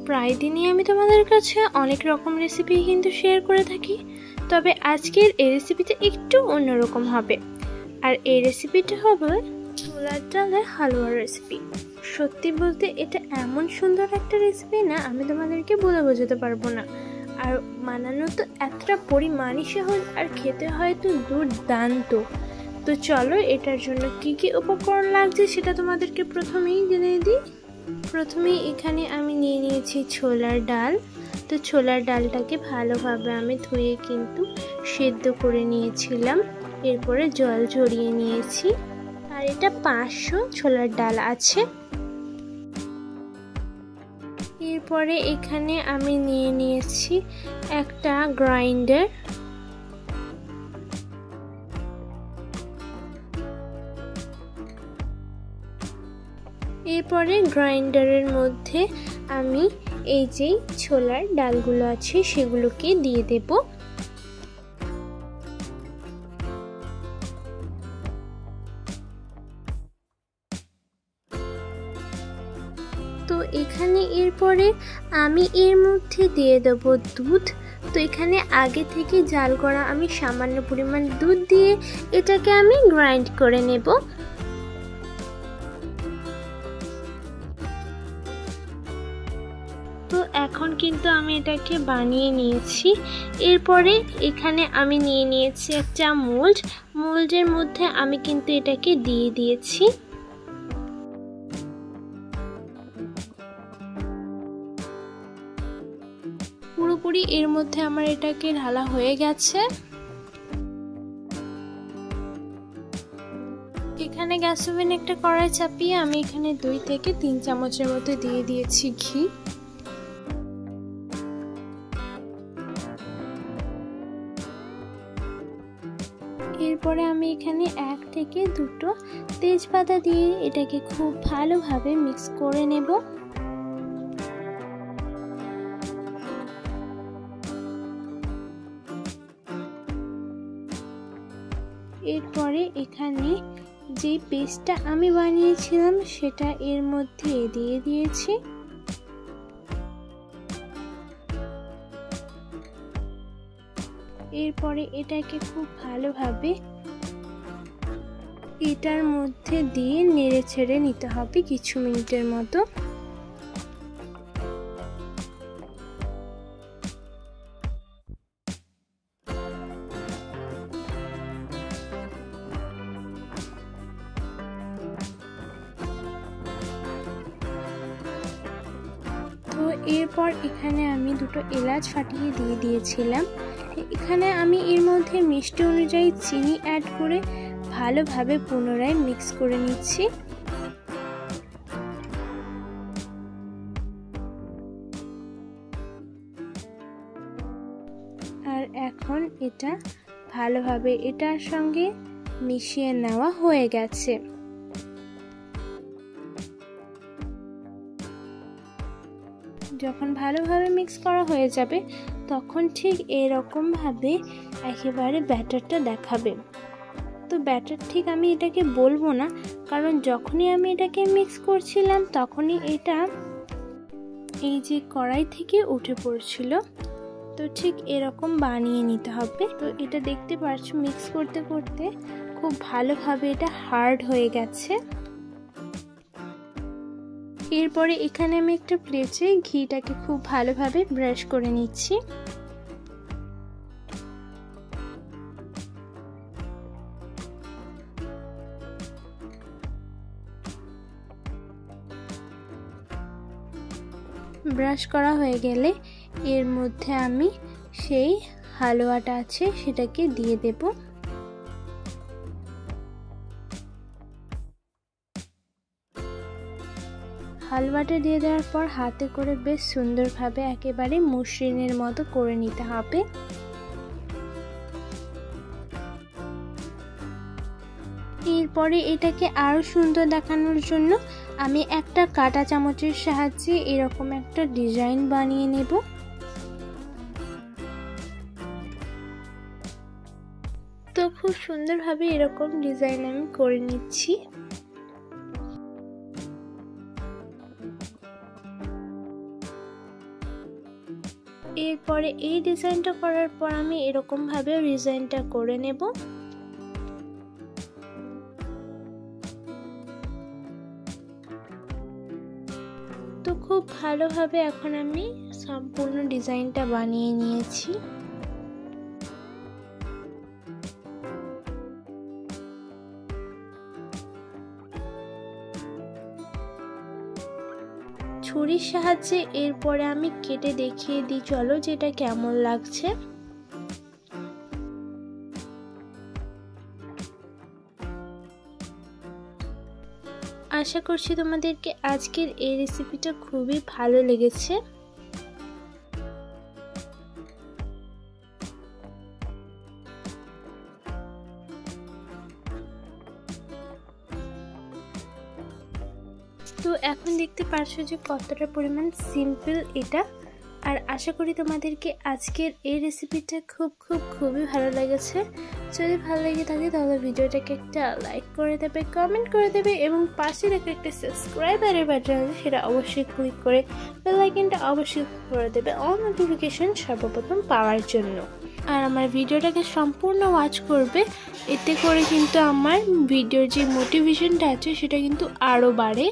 প্রায় দিনই আমি তোমাদের কাছে অনেক রকম রেসিপি কিন্তু শেয়ার করে থাকি, তবে আজকের এই রেসিপিটা একটু অন্যরকম হবে। আর এই রেসিপিটা হবে ছোলার ডালের হালুয়ার রেসিপি। সত্যি বলতে এটা এমন সুন্দর একটা রেসিপি না, আমি তোমাদেরকে বলে বোঝাতে পারবো না। আর বানানো তো এতটা পরিমাণই সহজ, আর খেতে হয়তো দুর্দান্ত। তো চলো এটার জন্য কি কি উপকরণ লাগছে সেটা তোমাদেরকে প্রথমেই জেনে দিই। প্রথমেই এখানে আমি নিয়ে নিয়েছি ছোলার ডাল। তো ছোলার ডালটাকে ভালোভাবে আমি ধুয়ে কিন্তু সেদ্ধ করে নিয়েছিলাম, এরপরে জল ঝরিয়ে নিয়েছি। আর এটা 500 ছোলার ডাল আছে। এরপরে এখানে আমি নিয়ে নিয়েছি একটা গ্রাইন্ডার। এরপরে গ্রাইন্ডারের মধ্যে আমি এই যে ছোলার ডালগুলো আছে সেগুলোকে দিয়ে দেব। তো এখানে এরপরে আমি এর মধ্যে দিয়ে দেব দুধ। তো এখানে আগে থেকে জাল করা আমি সামান্য পরিমাণ দুধ দিয়ে এটাকে আমি গ্রাইন্ড করে নেব। তো এখন কিন্তু আমি এটাকে বানিয়ে নিয়েছি। এরপরে এখানে আমি নিয়ে নিয়েছি একটা মোল্ডের মধ্যে আমি কিন্তু এটাকে দিয়ে দিয়েছি। পুরোপুরি এর মধ্যে আমার এটাকে ঢালা হয়ে গেছে। এখানে গ্যাস ওভেনে একটা কড়াই চাপিয়ে আমি এখানে 2 থেকে 3 চামচের মতো দিয়ে দিয়েছি ঘি। এরপরে আমি এখানে 1 থেকে 2টো তেজপাতা দিয়ে এটাকে খুব ভালোভাবে মিক্স করে নেব। এরপরে এখানে যে পেস্টটা আমি বানিয়েছিলাম সেটা এর মধ্যে দিয়ে দিয়েছি। এরপরে এটাকে খুব ভালোভাবে এটার মধ্যে দিয়ে নেড়ে ছেড়ে নিতে হবে কিছু মিনিটের মতো। তো এরপর এখানে আমি 2টো এলাচ ফাটিয়ে দিয়ে দিয়েছিলাম। এখানে আমি এর মধ্যে মিষ্টি অনুযায়ী চিনি অ্যাড করে ভালোভাবে পুনরায় মিক্স করে নিচ্ছি। আর এখন এটা ভালোভাবে এটার সঙ্গে মিশিয়ে নেওয়া হয়ে গেছে। যখন ভালোভাবে মিক্স করা হয়ে যাবে তখন ঠিক এরকম ভাবে একেবারে ব্যাটারটা দেখাবে। তো ব্যাটার ঠিক আমি এটাকে বলবো না, কারণ যখনই আমি এটাকে মিক্স করছিলাম তখনই এটা এই যে কড়াই থেকে উঠে পড়ছিল। তো ঠিক এরকম বানিয়ে নিতে হবে। তো এটা দেখতে পাচ্ছো মিক্স করতে করতে খুব ভালোভাবে এটা হার্ড হয়ে গেছে। এরপরে এখানে আমি একটা প্লেটে ঘিটাকে খুব ভালোভাবে ব্রাশ করে নিচ্ছি। ব্রাশ করা হয়ে গেলে এর মধ্যে আমি সেই হালুয়াটা আছে সেটাকে দিয়ে দেব। হালুয়াটা দিয়ে দেওয়ার পর হাতে করে বেশ সুন্দরভাবে একেবারে মসৃণের মতো করে নিতে হবে। এরপরে এটাকে আরো সুন্দর দেখানোর জন্য আমি একটা কাঁটা চামচের সাহায্যে এরকম একটা ডিজাইন বানিয়ে নেব। তো খুব সুন্দরভাবে এরকম ডিজাইন আমি করে নিচ্ছি। এরপরে এই ডিজাইনটা করার পর আমি এরকমভাবে ডিজাইনটা করে নেব। তো খুব ভালোভাবে এখন আমি সম্পূর্ণ ডিজাইনটা বানিয়ে নিয়েছি। ছুরির সাহায্যে এরপরে আমি কেটে দেখিয়ে দিই চলো যেটা কেমন লাগছে। আশা করছি তোমাদেরকে আজকের এই রেসিপিটা খুবই ভালো লেগেছে। তো এখন দেখতে পারছো যে কতটা পরিমাণ সিম্পল এটা। আর আশা করি তোমাদেরকে আজকের এই রেসিপিটা খুবই ভালো লেগেছে। যদি ভালো লেগে থাকে তাহলে ভিডিওটাকে একটা লাইক করে দেবে, কমেন্ট করে দেবে এবং পাশে রেখে একটা সাবস্ক্রাইবারের বাটন আছে সেটা অবশ্যই ক্লিক করে বেল আইকনটা অবশ্যই করে দেবে অল নোটিফিকেশন সর্বপ্রথম পাওয়ার জন্য। আর আমার ভিডিওটাকে সম্পূর্ণ ওয়াচ করবে, এতে করে কিন্তু আমার ভিডিওর যে মোটিভেশনটা আছে সেটা কিন্তু আরও বাড়ে।